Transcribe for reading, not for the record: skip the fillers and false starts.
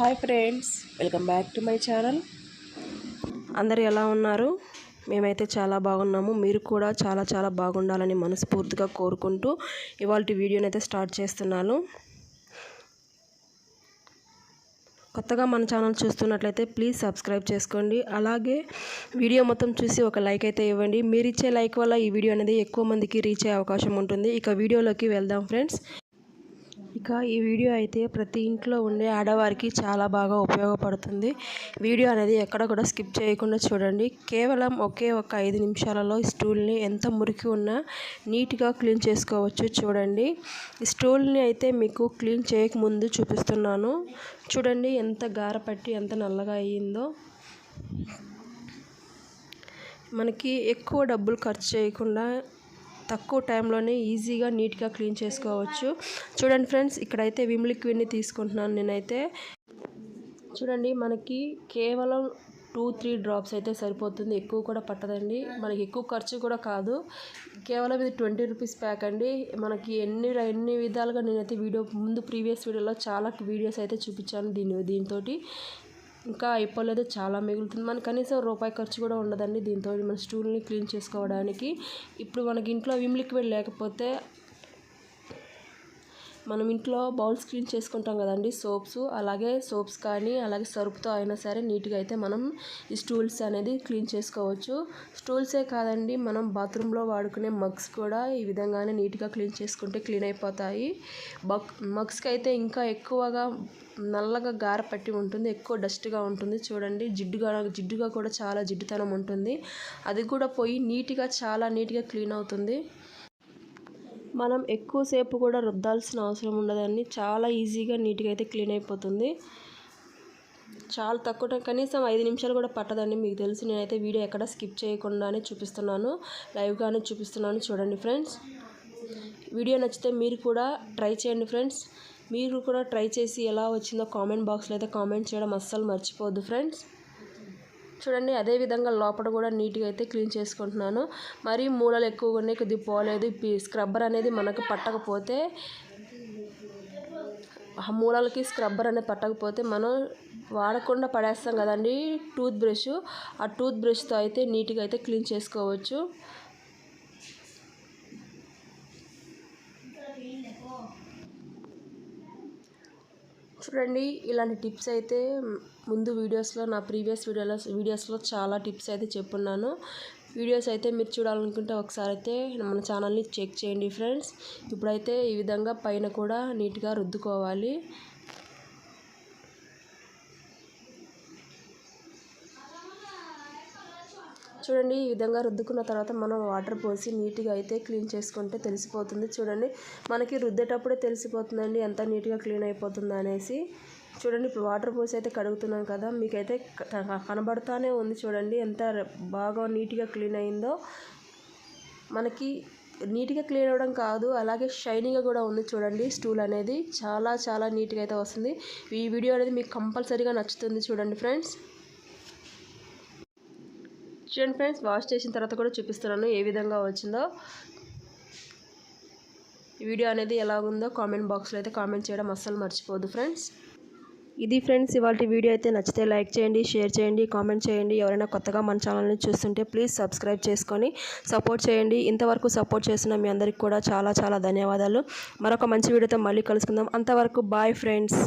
Hi friends, welcome back to my channel. అందరు ఎలా ఉన్నారు? మేమైతే చాలా బాగున్నాము. మీరు కూడా చాలా చాలా బాగుండాలని మనస్ఫూర్తిగా కోరుకుంటూ ఇవాళ వీడియోని అయితే స్టార్ట్ చేస్తున్నాను. కొత్తగా మన ఛానల్ చూస్తున్నట్లయితే ప్లీజ్ సబ్స్క్రైబ్ చేసుకోండి. అలాగే వీడియో మొత్తం చూసి ఒక లైక్ అయితే ఇవ్వండి. మీరు ఇచ్చే లైక్ వల్ల ఈ వీడియో అనేది ఎక్కువ మందికి రీచ్ అయ్యే అవకాశం ఉంటుంది. ఇక వీడియోలోకి వెళ్దాం ఫ్రెండ్స్. ఇక ఈ వీడియో అయితే ప్రతి ఇంట్లో ఉండే ఆడవారికి చాలా బాగా ఉపయోగపడుతుంది. వీడియో అనేది ఎక్కడ కూడా స్కిప్ చేయకుండా చూడండి. కేవలం ఒకే ఒక 5 నిమిషాలలో ఈ స్టూల్ని ఎంత మురికి ఉన్నా నీట్గా క్లీన్ చేసుకోవచ్చు. చూడండి, ఈ స్టూల్ని అయితే మీకు క్లీన్ చేయకముందు చూపిస్తున్నాను. చూడండి ఎంత గార పట్టి ఎంత నల్లగా అయ్యిందో. మనకి ఎక్కువ డబ్బులు ఖర్చు చేయకుండా తక్కువ టైంలోనే ఈజీగా నీట్గా క్లీన్ చేసుకోవచ్చు. చూడండి ఫ్రెండ్స్, ఇక్కడైతే విమ్ లిక్విడ్ని తీసుకుంటున్నాను నేనైతే. చూడండి, మనకి కేవలం 2-3 డ్రాప్స్ అయితే సరిపోతుంది. ఎక్కువ కూడా పట్టదండి. మనకి ఎక్కువ ఖర్చు కూడా కాదు. కేవలం ఇది 20 రూపీస్ ప్యాక్ అండి. మనకి ఎన్ని విధాలుగా నేనైతే ప్రీవియస్ వీడియోలో చాలా వీడియోస్ అయితే చూపించాను దీంతో. ఇంకా అయిపోలేదు, చాలా మిగులుతుంది. మనకి కనీసం రూపాయి ఖర్చు కూడా ఉండదండి దీంతో మన స్టూల్ని క్లీన్ చేసుకోవడానికి. ఇప్పుడు మనకి ఇంట్లో విమ్ లిక్విడ్ లేకపోతే మనం ఇంట్లో బౌల్స్ క్లీన్ చేసుకుంటాం కదండి, సోప్స్ కానీ అలాగే సర్ఫ్తో అయినా సరే నీట్గా అయితే మనం ఈ స్టూల్స్ అనేది క్లీన్ చేసుకోవచ్చు. స్టూల్సే కాదండి, మనం బాత్రూంలో వాడుకునే మగ్స్ కూడా ఈ విధంగానే నీట్గా క్లీన్ చేసుకుంటే క్లీన్ అయిపోతాయి. మగ్స్కి అయితే ఇంకా ఎక్కువగా నల్లగా గార పట్టి ఉంటుంది, ఎక్కువ డస్ట్గా ఉంటుంది. చూడండి, జిడ్డుగా కూడా చాలా జిడ్డుతనం ఉంటుంది. అది కూడా పోయి చాలా నీట్గా క్లీన్ అవుతుంది. మనం ఎక్కువసేపు కూడా రుద్దాల్సిన అవసరం ఉండదండి. చాలా ఈజీగా నీట్గా అయితే క్లీన్ అయిపోతుంది. చాలా తక్కువ కనీసం 5 నిమిషాలు కూడా పట్టదండి. మీకు తెలుసు, నేనైతే వీడియో ఎక్కడ స్కిప్ చేయకుండానే చూపిస్తున్నాను, లైవ్గానే చూపిస్తున్నాను. చూడండి ఫ్రెండ్స్, వీడియో నచ్చితే మీరు కూడా ట్రై చేయండి ఫ్రెండ్స్. మీరు కూడా ట్రై చేసి ఎలా వచ్చిందో కామెంట్ బాక్స్లో అయితే కామెంట్ చేయడం అస్సలు మర్చిపోవద్దు ఫ్రెండ్స్. చూడండి, అదేవిధంగా లోపల కూడా నీట్గా అయితే క్లీన్ చేసుకుంటున్నాను. మరీ మూలలు ఎక్కువగా ఉన్నాయి, కొద్దిగా పోలేదు. స్క్రబ్బర్ అనేది మనకు పట్టకపోతే, ఆ మూలలకి స్క్రబ్బర్ అనేది పట్టకపోతే మనం వాడకుండా పడేస్తాం కదండి ఆ టూత్ బ్రష్తో అయితే నీట్గా అయితే క్లీన్ చేసుకోవచ్చు. చూడండి, ఇలాంటి టిప్స్ అయితే ముందు నా ప్రీవియస్ వీడియోస్లో చాలా టిప్స్ అయితే చెప్పున్నాను. వీడియోస్ అయితే మీరు చూడాలనుకుంటే ఒకసారి అయితే మన ఛానల్ని చెక్ చేయండి ఫ్రెండ్స్. ఇప్పుడైతే ఈ విధంగా పైన కూడా నీట్గా రుద్దుకోవాలి. చూడండి, ఈ విధంగా రుద్దుకున్న తర్వాత మనం వాటర్ పోసి నీట్గా అయితే క్లీన్ చేసుకుంటే తెలిసిపోతుంది. చూడండి, మనకి రుద్దేటప్పుడే తెలిసిపోతుందండి ఎంత నీట్గా క్లీన్ అయిపోతుంది అనేసి. చూడండి, ఇప్పుడు వాటర్ పోసి అయితే కడుగుతున్నాం కదా, మీకైతే కనబడుతూనే ఉంది. చూడండి ఎంత బాగా నీట్గా క్లీన్ అయిందో. మనకి నీట్గా క్లీన్ అవ్వడం కాదు, అలాగే షైనీగా కూడా ఉంది. చూడండి, స్టూల్ అనేది చాలా చాలా నీట్గా అయితే వస్తుంది. ఈ వీడియో అనేది మీకు కంపల్సరీగా నచ్చుతుంది. చూడండి ఫ్రెండ్స్, వాష్ చేసిన తర్వాత కూడా చూపిస్తున్నాను ఏ విధంగా వచ్చిందో. ఈ వీడియో అనేది ఎలాగుందో కామెంట్ బాక్స్లో అయితే కామెంట్ చేయడం అస్సలు మర్చిపోవద్దు ఫ్రెండ్స్. ఇది ఫ్రెండ్స్ ఇవాళ వీడియో అయితే. నచ్చితే లైక్ చేయండి, షేర్ చేయండి, కామెంట్ చేయండి. ఎవరైనా కొత్తగా మన ఛానల్ని చూస్తుంటే ప్లీజ్ సబ్స్క్రైబ్ చేసుకొని సపోర్ట్ చేయండి. ఇంతవరకు సపోర్ట్ చేసిన మీ అందరికీ కూడా చాలా చాలా ధన్యవాదాలు. మరొక మంచి వీడియోతో మళ్ళీ కలుసుకుందాం. అంతవరకు బాయ్ ఫ్రెండ్స్.